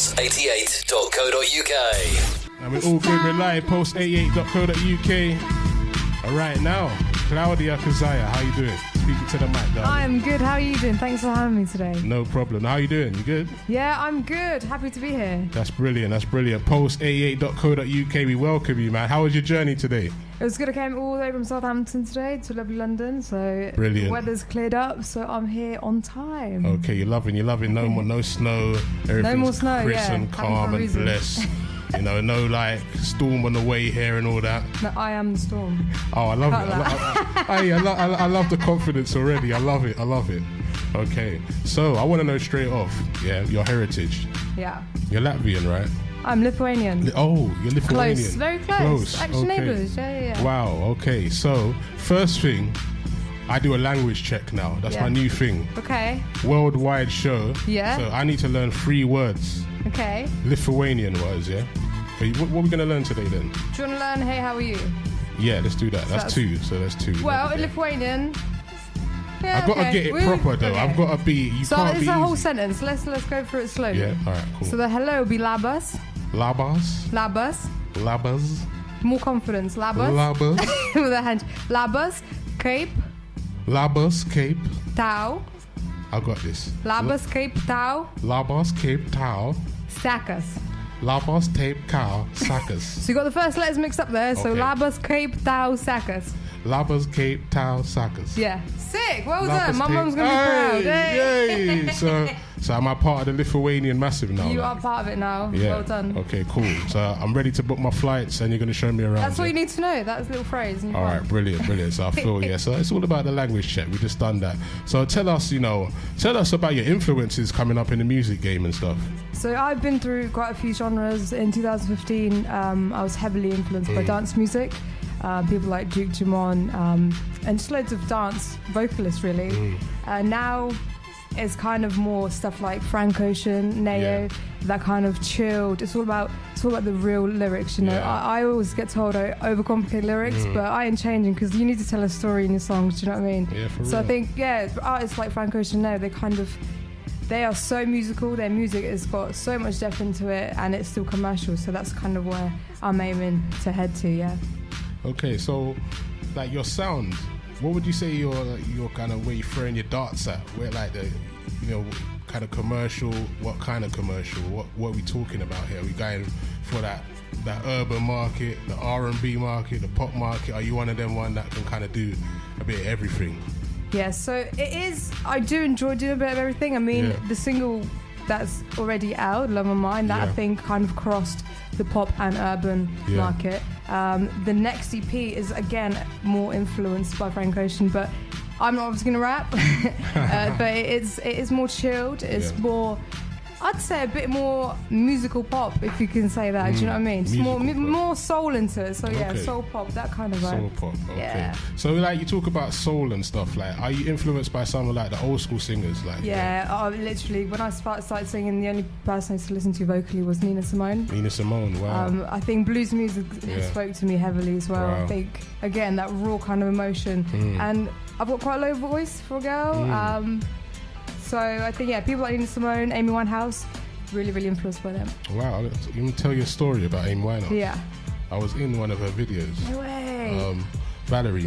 pulse88.co.uk. And we're all good, we're live, pulse88.co.uk. Right now, Klaudia Keziah, how you doing? Speaking to the mic, darling. I'm good, how are you doing? Thanks for having me today. No problem. How you doing? You good? Yeah, I'm good. Happy to be here. That's brilliant, pulse88.co.uk, we welcome you, man. How was your journey today? It was good. I came all the way from Southampton today to lovely London, so brilliant. The weather's cleared up, so I'm here on time. Okay, you're loving. No snow. Everything's no more snow, crisp and calm and blessed. You know, no like storm on the way here and all that. No, I am the storm. Oh, I love it. I love the confidence already. I love it. Okay, so I want to know straight off, your heritage. Yeah. You're Latvian, right? I'm Lithuanian. Oh, you're Lithuanian. Close, very close. Actually, okay. neighbours. Yeah. Wow. Okay. So first thing, I do a language check now. That's my new thing. Okay. Worldwide show. Yeah. So I need to learn 3 words. Okay. Lithuanian words, yeah? What are we going to learn today then? Do you want to learn hey, how are you? Yeah, let's do that. That's 2, so that's 2. Well, in Lithuanian... Yeah, I've got to get it proper though. Okay. I've got to be... So it's a whole sentence. Let's go through it slowly. Yeah, alright, cool. So the hello will be labas. Labas. Labas. Labas. More confidence. Labas. Labas. With a hand. Labas. Cape. Labas. Cape. Tau. I got this. Labas. Cape. Tau. Labas. Cape. Tau. Sakas. Labas. Tape. Cow. Sakas. So you got the first letters mixed up there. So Labas. Cape. Tau. Sakas. Labas, Cape, Tau, Sakas. Yeah. Sick. Well Labas, done. My mum's going to be proud. Yay. So am I part of the Lithuanian massive now? You are part of it now. Yeah. Well done. Okay, cool. So I'm ready to book my flights and you're going to show me around. That's all you need to know. That's a little phrase. All right, brilliant. So I feel, so it's all about the language check. We just done that. So tell us about your influences coming up in the music game and stuff. So I've been through quite a few genres. In 2015, I was heavily influenced by dance music. People like Duke Dumont, and just loads of dance vocalists really. Now it's kind of more stuff like Frank Ocean, Neo, that kind of chilled. It's all about the real lyrics, you know. I always get told I overcomplicate lyrics, but I ain't changing because you need to tell a story in your songs, do you know what I mean? Yeah, for real. So I think artists like Frank Ocean, Neo, they are so musical. Their music has got so much depth into it, and it's still commercial. So that's kind of where I'm aiming to head to. Yeah. Okay, so like your sound, what would you say your kind of where you're throwing your darts at? Where like the kind of commercial? What kind of commercial? What are we talking about here? Are we going for that urban market, the R&B market, the pop market? Are you one of them that can kind of do a bit of everything? Yeah, so it is. I do enjoy doing a bit of everything. I mean, the single that's already out, Love My Mind, that I think kind of crossed the pop and urban market. The next EP is again more influenced by Frank Ocean, but I'm not obviously gonna rap. But it is more chilled. It's more, I'd say, a bit more musical pop, if you can say that. Do you know what I mean? It's more soul into it. So soul pop, that kind of vibe. Soul pop. Okay. Yeah. So like you talk about soul and stuff. Like, are you influenced by some of like the old school singers? Like literally when I started singing, the only person I used to listen to vocally was Nina Simone. Wow. I think blues music spoke to me heavily as well. Wow. I think again that raw kind of emotion, and I've got quite a low voice for a girl. So I think, people like Nina Simone, Amy Winehouse, really, really influenced by them. Wow, you want to tell you a story about Amy Winehouse? Yeah. I was in one of her videos. No way. Valerie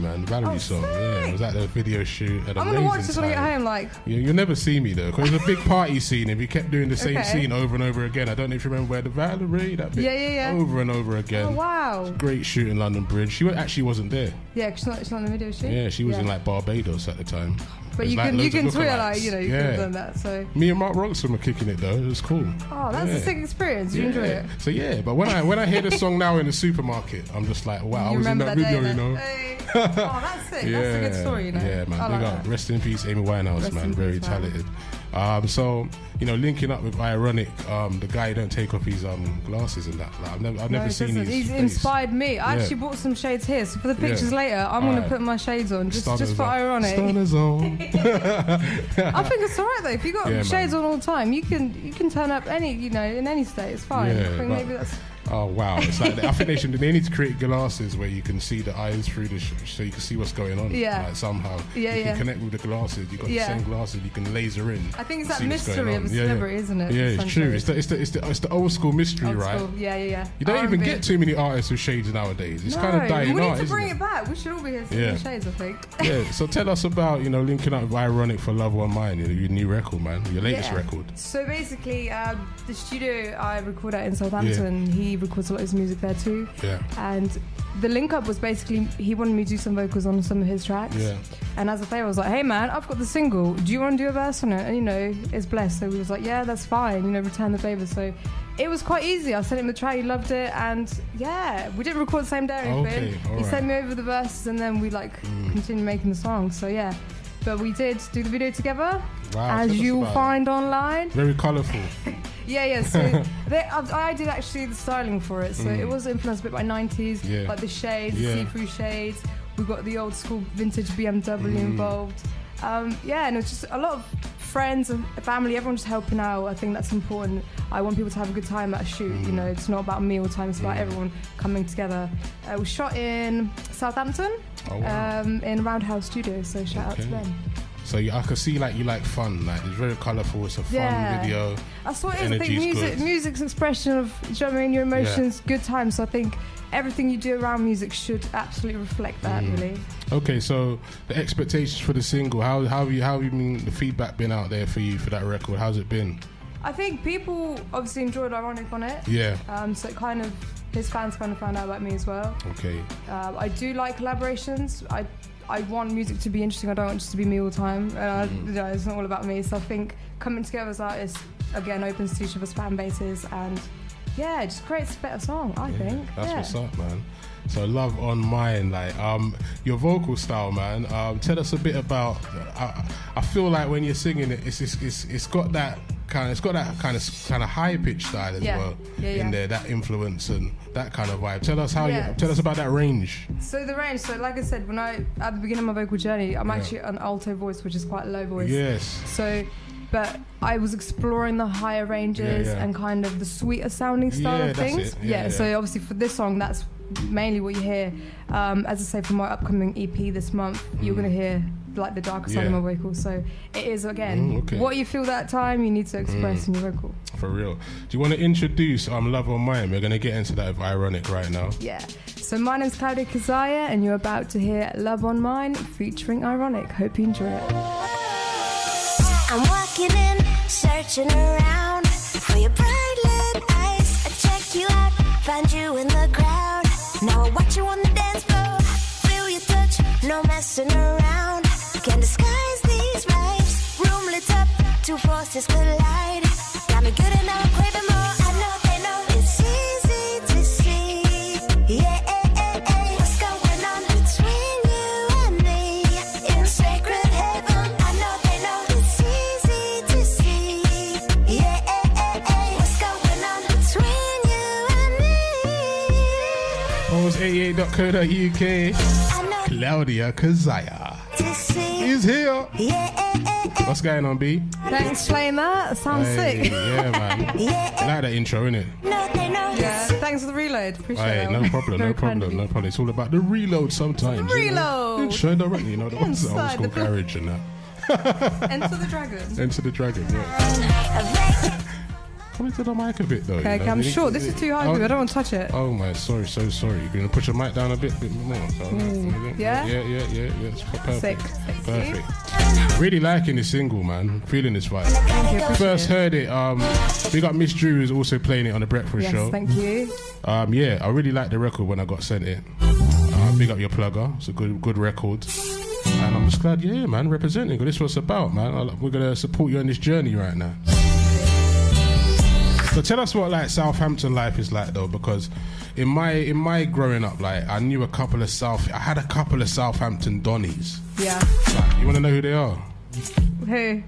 song. Yeah, I was at the video shoot at an amazing time. I'm going to watch this when I get home, like... You'll never see me, though, because it was a big party scene, and we kept doing the same scene over and over again. I don't know if you remember where the Valerie, that bit. Yeah. Over and over again. Oh, wow. Great shoot in London Bridge. She actually wasn't there. Yeah, because she's not in the video shoot? Yeah, she was in, like, Barbados at the time. But you can tweet like, you could have done that. So me and Mark Ronson were kicking it though. It was cool. Oh, that's a sick experience. You enjoy it. So but when I hear the song now in the supermarket, I'm just like, wow, I was in that video, you know. Hey. Oh, that's sick. That's a good story, you know. Yeah, man. Big up. Rest in peace, Amy Winehouse, man. Very talented. So linking up with Ironik, the guy who don't take off his glasses and that. Like, I've never seen his He's face. Inspired me. I actually bought some shades here, so for the pictures later, I'm going to put my shades on just for Ironik. Stunners on. I think it's alright though. If you got shades on all the time, you can turn up in any state. It's fine. I think maybe that's. Oh wow! It's like I think they need to create glasses where you can see the eyes through so you can see what's going on. Yeah. Like somehow. Yeah, you can connect with the glasses. You got the same glasses. You can laser in. I think it's that mystery of a celebrity, isn't it? Yeah, it's true. It's the old school mystery, right? School. Yeah. You don't even get too many artists with shades nowadays. It's kind of dying out. We need to bring it back. We should all be here singing shades, I think. Yeah. So tell us about linking up with Ironik for Love on Mine. Your new record, man. Your latest record. So basically, the studio I record at in Southampton, he records a lot of his music there too. Yeah. And the link up was basically he wanted me to do some vocals on some of his tracks. Yeah. And as a favour, I was like, hey man, I've got the single. Do you want to do a verse on it? And it's blessed. So we was like, yeah, that's fine. Return the favour. So it was quite easy. I sent him the track, he loved it, and we didn't record the same day or anything. He sent me over the verses, and then we continued making the song. So yeah. But we did do the video together, as you will find online. Very colourful. Yeah. So I did actually the styling for it. So it was influenced a bit by 90s, like the shades, see-through shades. We got the old school vintage BMW involved. And it was just a lot of friends and family, everyone just helping out. I think that's important. I want people to have a good time at a shoot. It's not about me all the time. It's about everyone coming together. It was shot in Southampton, in Roundhouse Studios. So shout out to them. So I can see you like fun. Like it's very colourful. It's a fun video. That's what it is. I think music's expression of your emotions, good times. So I think everything you do around music should absolutely reflect that. Really. Okay, so the expectations for the single. How have you been? The feedback been out there for you for that record? How's it been? I think people obviously enjoyed Ironik on it. Yeah. So it kind of his fans kind of found out about me as well. Okay. I do like collaborations. I want music to be interesting. I don't want it just to be me all the time. It's not all about me. So I think coming together as artists, again, opens to each of us fan bases and, it just creates a better song, I think. That's what's up, man. So Love on Mine, your vocal style, man. Tell us a bit about, I feel like when you're singing it, it's got that kind of high pitch style as well in there, that influence and that kind of vibe. Tell us about that range. So the range, like I said, at the beginning of my vocal journey, I'm actually an alto voice, which is quite a low voice. Yes. So, but I was exploring the higher ranges and kind of the sweeter sounding style of things. So obviously for this song, that's mainly what you hear. As I say, for my upcoming EP this month, you're going to hear the darker side of my vocal. So it is, again, what you feel that time, you need to express in your vocal. For real. Do you want to introduce Love on Mine? We're going to get into that with Ironik right now. Yeah. So my name's Klaudia Keziah, and you're about to hear Love on Mine featuring Ironik. Hope you enjoy it. I'm walking in, searching around for your bright lit eyes. I check you out, find you in the crowd. Now I watch you on the dance floor, feel your touch, no messing around. Can't disguise these vibes, room lit up, two forces collide. Got me good and now I'm craving more. I know they know it's easy to see. What's going on between you and me in sacred heaven? I know they know it's easy to see. What's going on between you and me? Almost 88.co.uk. Klaudia Keziah is here. What's going on, B? Thanks for playing that. Sounds sick. Yeah, man. I like that intro, innit? Yeah. Thanks for the reload. Appreciate it. No problem. It's all about the reload sometimes. The reload. Show directly, the ones that old school garage and that. Enter the Dragon. Yeah. Come into the mic a bit though. Okay, I'm sure this is too high for you. I don't want to touch it. Oh my, sorry. You're going to push your mic down a bit more. Yeah? Yeah. It's perfect. Perfect. Really liking this single, man. Feeling this vibe. Thank you. First heard it. We got Miss Drew who's also playing it on the Breakfast Show. Yes, thank you. I really liked the record when I got sent it. Big up your plugger. It's a good record. And I'm just glad, man, representing. This is what it's about, man. We're going to support you on this journey right now. So tell us what Southampton life is like though, because in my growing up, I had a couple of Southampton Donnies. Yeah. You want to know who they are? Who?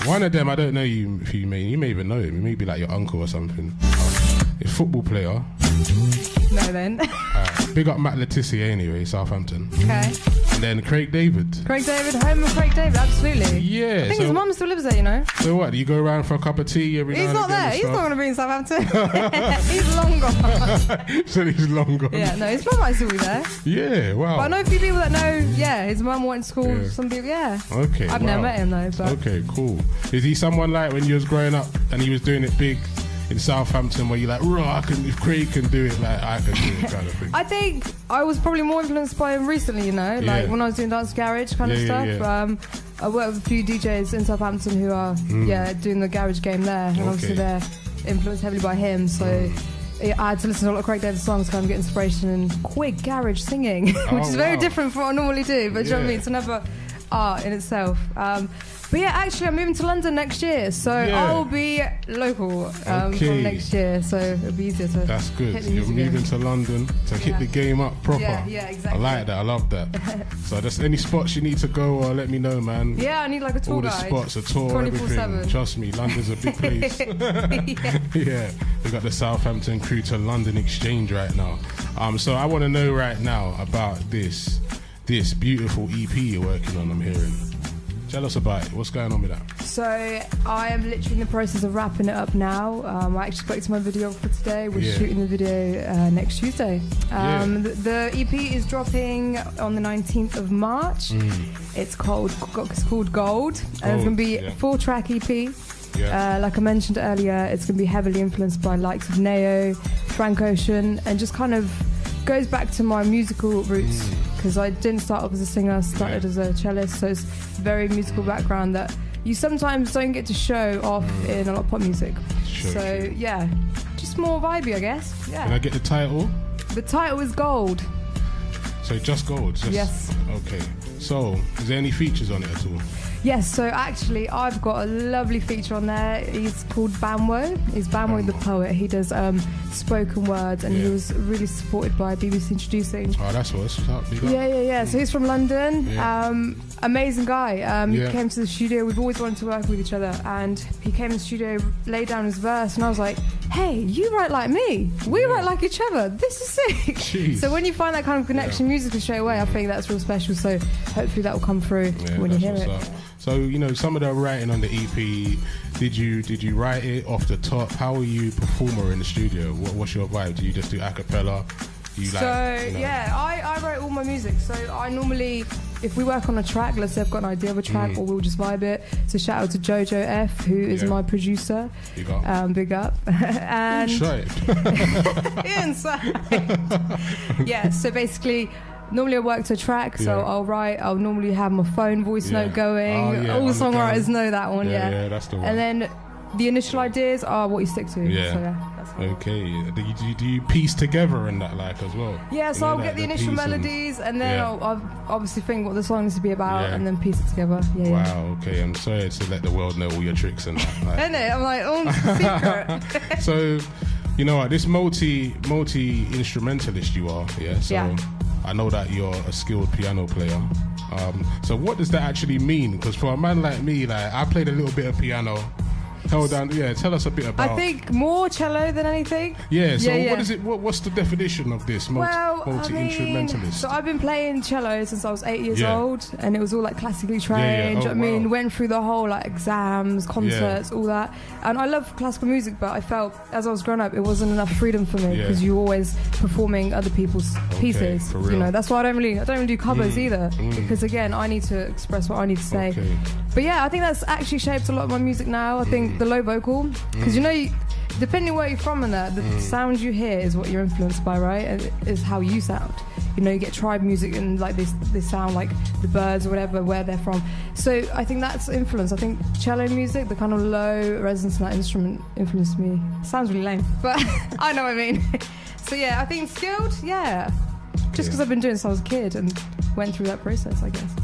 One of them, I don't know you may even know him. He may be your uncle or something. a football player. No, then. Big up Matt Letizia anyway, Southampton. Okay. And then Craig David. Craig David, home of Craig David, absolutely. Yeah. I think his mum still lives there, you know. So what, do you go around for a cup of tea every He's now and again? He's not going to be in Southampton. He's long gone. So he's long gone. Yeah, no, his mum might still be there. Yeah, wow. But I know a few people that know, his mum went to school, some people, Okay, I've never met him though. But. Okay, cool. Is he someone like when you was growing up and he was doing it big in Southampton where you're like, if Craig can do it, like I can do it kind of thing? I think I was probably more influenced by him recently, you know, like when I was doing Dance Garage kind of stuff. Yeah. I work with a few DJs in Southampton who are, doing the garage game there. And obviously they're influenced heavily by him, so... I had to listen to a lot of Craig David songs to kind of get inspiration and quick garage singing, which is very different from what I normally do, but do you know what I mean? It's another art in itself. But yeah, actually I'm moving to London next year, so I'll be local from next year, so it'll be easier to... That's good. You're moving to London to hit the game up proper. Yeah, exactly. I like that, I love that. So there's any spots you need to go, or let me know, man. Yeah, I need like a tour guide. All the spots, a tour, everything. Trust me, London's a big place. Yeah, we got the Southampton crew to London exchange right now. So I want to know right now about this beautiful EP you're working on, I'm hearing. Tell us about it. What's going on with that? So I am literally in the process of wrapping it up now. I actually spoke to my videographer today. We're shooting the video next Tuesday. The EP is dropping on the 19th of March. It's called Gold. And it's going to be a 4-track EP. Like I mentioned earlier, it's going to be heavily influenced by likes of Neo, Frank Ocean, and just kind of goes back to my musical roots, because I didn't start off as a singer, I started as a cellist, so it's very musical background that you sometimes don't get to show off in a lot of pop music. Just more vibey, I guess. Can I get the title? The title is Gold. So just Gold? Yes. Okay. So, is there any features on it at all? Yes, so actually I've got a lovely feature on there. He's called Bamwo. He's Bamwo the poet. He does spoken words, and he was really supported by BBC Introducing. Oh, that's what's up. Yeah. So he's from London. Amazing guy. He came to the studio. We've always wanted to work with each other, and he came in the studio, laid down his verse, and I was like, hey, you write like me. We write like each other. This is sick. Jeez. So when you find that kind of connection musically straight away, I think that's real special. So hopefully that will come through when you hear it. So, you know, some of the writing on the EP, did you write it off the top? How are you performer in the studio? What's your vibe? Do you just do a cappella? I write all my music. So I normally, if we work on a track, let's say I've got an idea of a track, or we'll just vibe it. So shout out to Jojo F, who is my producer. Big up. Big up. And inside. So basically, normally I work to a track, so I'll normally have my phone voice note going. All the songwriters know that one, Yeah, that's the one. And then the initial ideas are what you stick to. Yeah. So that's okay. Do you piece together in that like as well? Yeah, so I'll get the initial melodies, and then I'll obviously think what the song needs to be about, and then piece it together. Wow, okay. I'm sorry to let the world know all your tricks and that. Like. Isn't it? I'm like, secret. So, you know what, this multi-instrumentalist you are, So I know that you're a skilled piano player. So what does that actually mean? Because for a man like me, like I played a little bit of piano. Tell us a bit about. I think more cello than anything. What is it? What's the definition of this multi-instrumentalist? So I've been playing cello since I was 8 years old, and it was all like classically trained. Went through the whole like exams, concerts, all that. And I love classical music, but I felt as I was growing up, it wasn't enough freedom for me, because you're always performing other people's pieces. For real. You know, that's why I don't really do covers either, because again, I need to express what I need to say. But yeah, I think that's actually shaped a lot of my music now. I think the low vocal, because depending where you're from and that, the sound you hear is what you're influenced by, right? And is how you sound. You know, you get tribe music and like they sound like the Birds or whatever, where they're from. So I think that's influence. I think cello music, the kind of low resonance in that instrument influenced me. Sounds really lame, but I know what I mean. So yeah, I think skilled, just because I've been doing it since I was a kid and went through that process, I guess.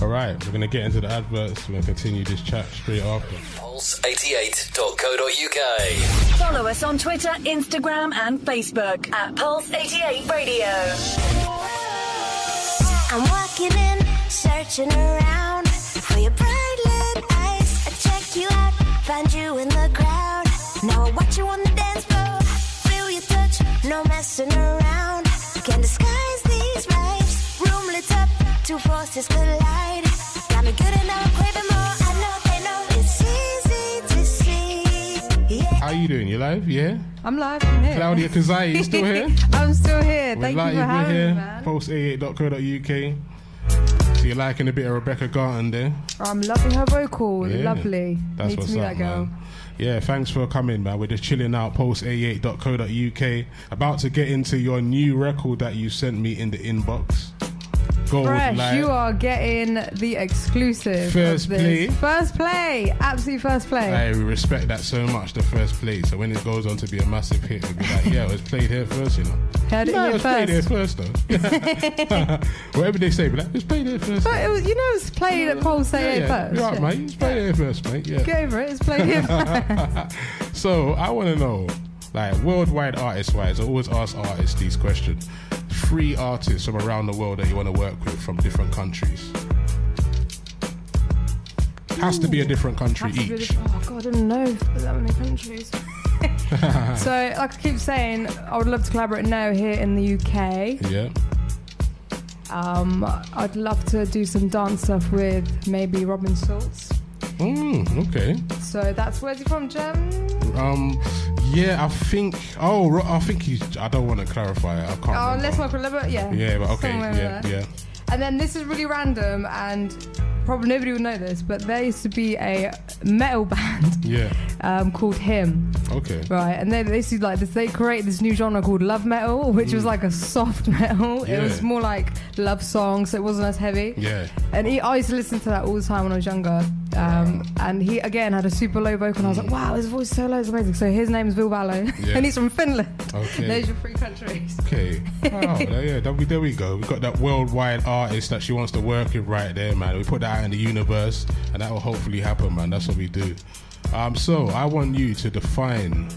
All right, we're going to get into the adverts. We're going to continue this chat straight after. Pulse88.co.uk. Follow us on Twitter, Instagram and Facebook at Pulse88 Radio. I'm walking in, searching around for your bright lit eyes. I check you out, find you in the crowd. Now I watch you on the dance floor, feel messing around. Can't disguise these vibes. Room lit up, two forces collide. Got me good and I'm craving more. I know they know it's easy to see. Yeah. How you doing? You live? Yeah? I'm live, I'm here. Klaudia Keziah, you still here? I'm still here. We're Thank you for having me, man. Post88.co.uk. So you're liking a bit of Rebecca Garten there? I'm loving her vocal. Yeah, lovely. That's Need what's to meet up, that girl. man. Yeah, thanks for coming, man. We're just chilling out, post88.co.uk. About to get into your new record that you sent me in the inbox. Gold Fresh, Light. you are getting the exclusive. First play. First play. Absolute first play. Hey, we respect that so much, the first play. So when it goes on to be a massive hit, we'll be like, yeah, it was played here first, you know. Heard it here was played here first, though. Whatever they say, but like, it was played here first. But it was, you know, it's played at Pulse 88 first. You're right, mate. It's played here first, mate. Yeah. Get over it. It's played here first. So I want to know, like, worldwide artist-wise, I always ask artists these questions. 3 artists from around the world that you want to work with from different countries. Has to be a different country each. Oh God, I don't know that many countries. So, like I keep saying, I would love to collaborate now here in the UK. Yeah. I'd love to do some dance stuff with maybe Robin Schulz. Okay. So that's where's he from, Jem? Yeah, I think he's. I don't want to clarify it. I can't. Oh, let's not collaborate. Yeah. Yeah, but okay. Somewhere Yeah. And then this is really random, and probably nobody would know this, but there used to be a metal band. Yeah. Called Him. Okay. Right, and they used to like this. They created this new genre called love metal, which was like a soft metal. Yeah. It was more like love songs, so it wasn't as heavy. Yeah. And I used to listen to that all the time when I was younger. And he again had a super low vocal, and I was like, wow, his voice is so low, it's amazing. So his name's Vilvalo, and he's from Finland. Okay. There's your 3 countries. Okay. Wow. Yeah. There we go. We've got that worldwide artist that she wants to work with right there, man. We put that out in the universe, and that will hopefully happen, man. That's what we do. So I want you to define,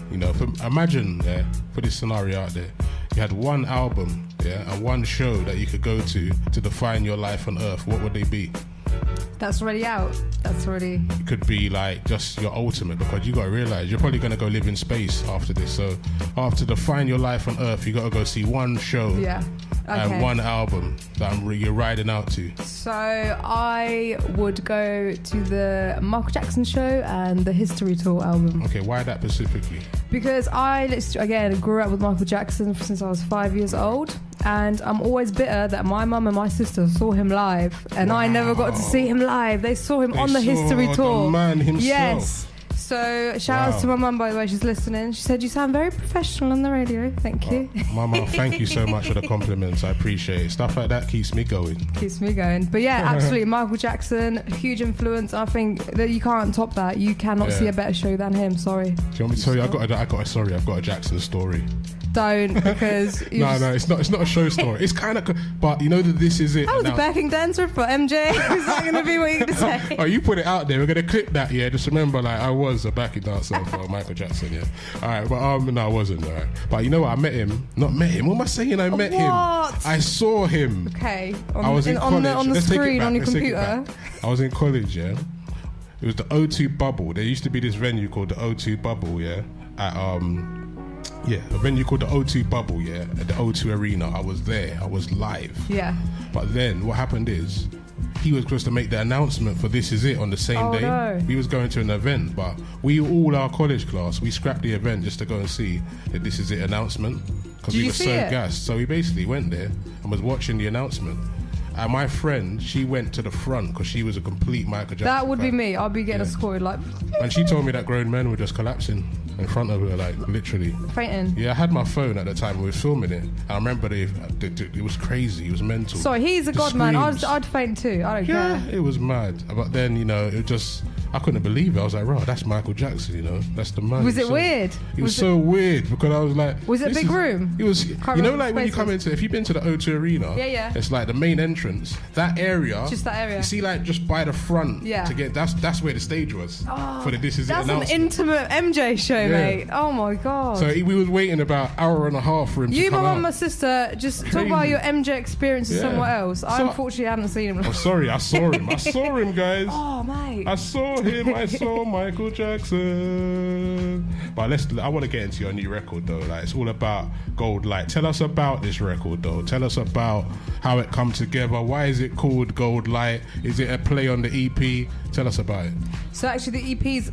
imagine, put this scenario out there. You had one album, and one show that you could go to define your life on Earth. What would they be? That's already out. It could be like just your ultimate, because you got to realize you're probably going to go live in space after this. So after define your life on Earth, you got to go see one show. Yeah. Okay. And one album that you're riding out to. So I would go to the Michael Jackson show and the History Tour album. Okay, why that specifically? Because I, again, grew up with Michael Jackson since I was 5 years old. And I'm always bitter that my mum and my sister saw him live. And I never got to see him live. They saw him on the History Tour. The man himself. Yes. So shout out to my mum, by the way, she's listening. She said you sound very professional on the radio. Thank you. Mama, thank you so much for the compliments. I appreciate it. Stuff like that keeps me going. But yeah, absolutely, Michael Jackson, huge influence. I think that you can't top that. You cannot see a better show than him. Sorry. Do you want me to tell you? I've got a Jackson story. Don't, because no, it's not a show story. It's kind of, but you know that this is it. I was a backing dancer for MJ. Is that going to be what you're going to say? Oh, you put it out there. We're going to clip that. Yeah, just remember, like, I was a backing dancer for Michael Jackson. Yeah. All right, but no, I wasn't. All right, but you know what? I met him. Not met him. What am I saying? I met him. I saw him. Okay. I was in college. On the screen on your computer. I was in college. Yeah. It was the O2 Bubble. There used to be this venue called the O2 Bubble. Yeah. At a venue called the O2 Bubble, at the O2 Arena. I was there. I was live. Yeah. But then what happened is he was supposed to make the announcement for This Is It on the same day. No. We was going to an event, but our college class, we scrapped the event just to go and see the This Is It announcement because we were so gassed. So we basically went there and was watching the announcement. And my friend, she went to the front because she was a complete Michael Jackson That would fan. be me. I'd be getting escorted like... And she told me that grown men were just collapsing in front of her, like, literally. Fainting. Yeah, I had my phone at the time we were filming it. I remember it was crazy. It was mental. Sorry, he's a god man. I'd faint too. I don't care. Yeah, it was mad. But then, it just... I couldn't believe it. I was like, right, that's Michael Jackson, that's the man. Was it weird? It was so weird because I was like... Was it a big room? It was... like when you come into... If you've been to the O2 Arena... Yeah. It's like the main entrance. That area... Just that area. You see, like, just by the front to get... That's where the stage was for the This Is It announcement. That's an intimate MJ show, mate. Oh, my God. So we was waiting about an hour and a half for him to come out. You, my mum, my sister, just talk about your MJ experiences somewhere else. I unfortunately haven't seen him. I'm sorry. I saw him. I saw him, guys. Oh, mate. I saw him I saw Michael Jackson. But I want to get into your new record though. Like, it's all about Gold Light. Tell us about this record though. Tell us about how it come together. Why is it called Gold Light? Is it a play on the EP? Tell us about it. So actually the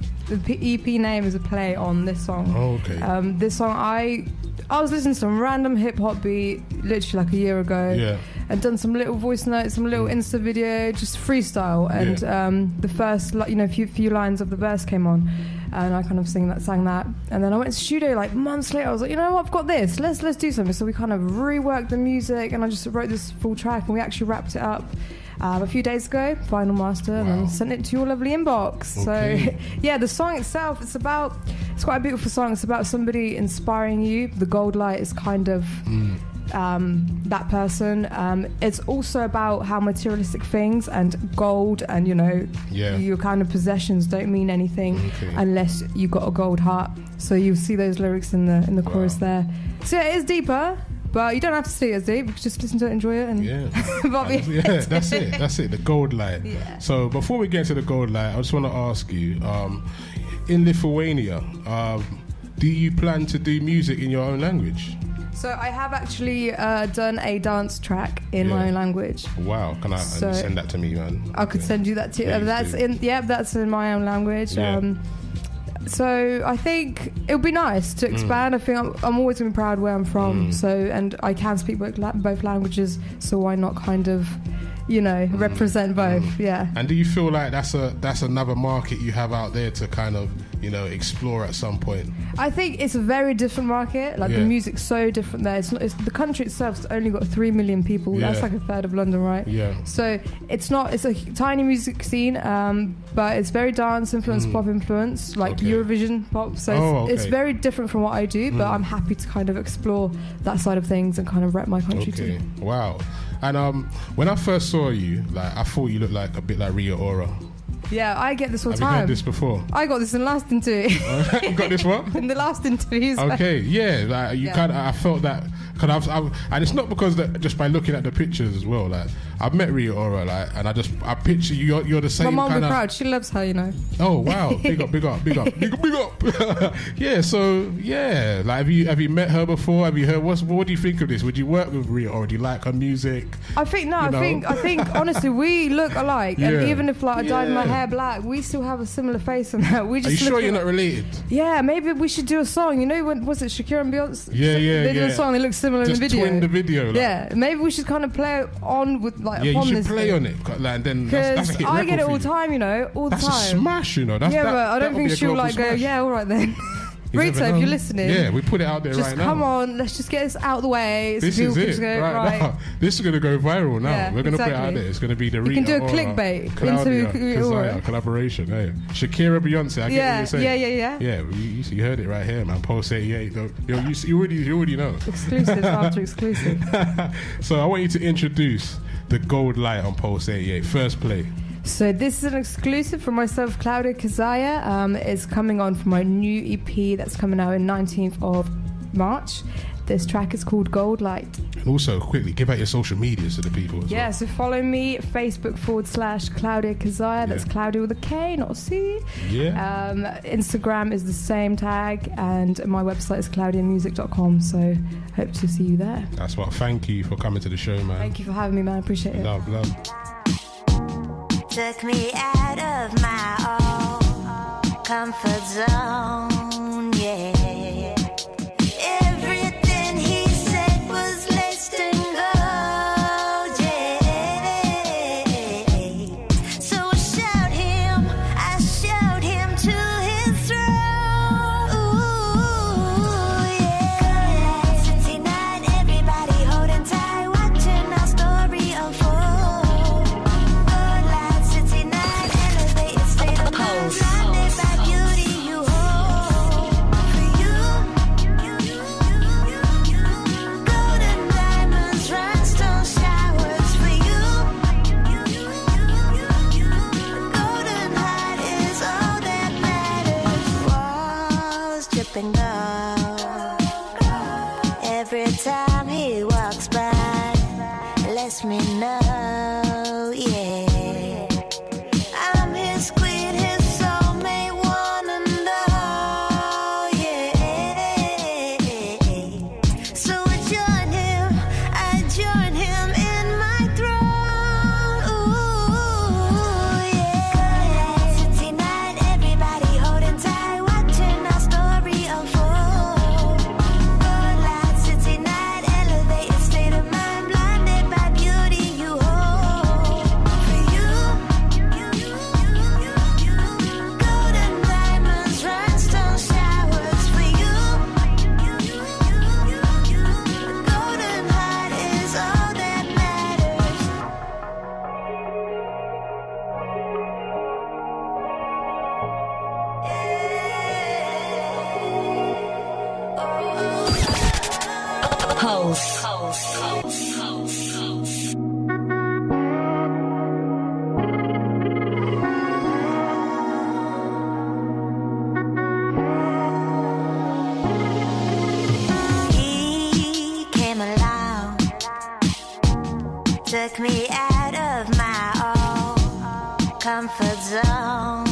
EP name is a play on this song. Oh, okay. This song, I was listening to some random hip hop beat literally like a year ago. Yeah. And done some little voice notes, some little Insta video, just freestyle. And the first, few lines of the verse came on, and I kind of sang that. And then I went to studio like months later. I was like, you know what, I've got this. Let's do something. So we kind of reworked the music, and I just wrote this full track, and we actually wrapped it up a few days ago, final master, and then sent it to your lovely inbox. Okay. So yeah, the song itself, it's quite a beautiful song. It's about somebody inspiring you. The Gold Light is kind of that person. It's also about how materialistic things and gold and your kind of possessions don't mean anything unless you got a gold heart. So you'll see those lyrics in the chorus there. So yeah, it is deeper, but you don't have to see it as deep. You can just listen to it, enjoy it, and that's it. The Gold Light. Yeah. So before we get into the Gold Light, I just want to ask you, in Lithuania, do you plan to do music in your own language? So I have actually done a dance track in my own language. Wow! Can I send that to me, man? I could send you that too. That's in my own language. Yeah. So I think it would be nice to expand. I think I'm always going to be proud where I'm from. So, and I can speak both languages. So why not kind of, represent both? Yeah. And do you feel like that's another market you have out there to kind of explore at some point? I think it's a very different market. Like the music's so different there. It's the country itself's only got 3 million people. Yeah. That's like a third of London, right? Yeah. So it's a tiny music scene, but it's very dance influence, pop influence, like Eurovision pop. So it's very different from what I do. But I'm happy to kind of explore that side of things and kind of rep my country too. Wow. And when I first saw you, like I thought you looked like a bit like Rita Ora. Yeah, I get this all the time. Have you heard this before? I got this in the last interview. You got this what? In the last interviews. Okay, yeah. Like you kind of, I felt that, and it's not because just by looking at the pictures as well. Like I've met Rita Ora, and I picture you. You're the same. My mom kind will be of proud. She loves her, Oh wow! Big up! Yeah. So yeah, like have you met her before? Have you heard? What do you think of this? Would you work with Rita Ora? Do you like her music? I think I think honestly we look alike, and even if I dyed my hair black, we still have a similar face on that. We just. Are you sure you're not related? Yeah, maybe we should do a song. When was it Shakira and Beyonce? Yeah. They did a song. They look similar just in the video. Twin the video. Like. Yeah, maybe we should kind of play on with upon this. Yeah, you should play on it, and then that's a hit I get it all the time, all the time. That's a smash, But I don't think she'll go. Smash. Yeah, all right then. Rita, if you're listening, we put it out there right now. Come on, let's just get this out of the way. This is it. Right now. This is going to go viral now. Yeah, we're going to put it out there. It's going to be the Rita You can do a Ora, Clickbait. Klaudia Keziah collaboration. Hey. Shakira, Beyonce. I get what you're saying. Yeah. Yeah, you heard it right here, man. Pulse 88. You already know. Exclusive after exclusive. So I want you to introduce the Gold Light on Pulse 88. First play. So this is an exclusive from myself, Klaudia Keziah. It's coming on from my new EP that's coming out on 19th of March. This track is called Gold Light. And also, quickly, give out your social medias to the people as well. So follow me, Facebook.com/Klaudia Keziah. That's Klaudia with a K, not a C. Yeah. Instagram is the same tag, and my website is klaudiamusic.com. So hope to see you there. That's what. Thank you for coming to the show, man. Thank you for having me, man. I appreciate it. Love. Took me out of my own comfort zone, yeah. Everything he said was less than gold, yeah. So I showed him to his throne, ooh, yeah. City night, everybody holding tight, watching our story unfold. Every time he walks by, lets me know, yeah, I'm his queen, his soul. Pulse. He came along, took me out of my own comfort zone.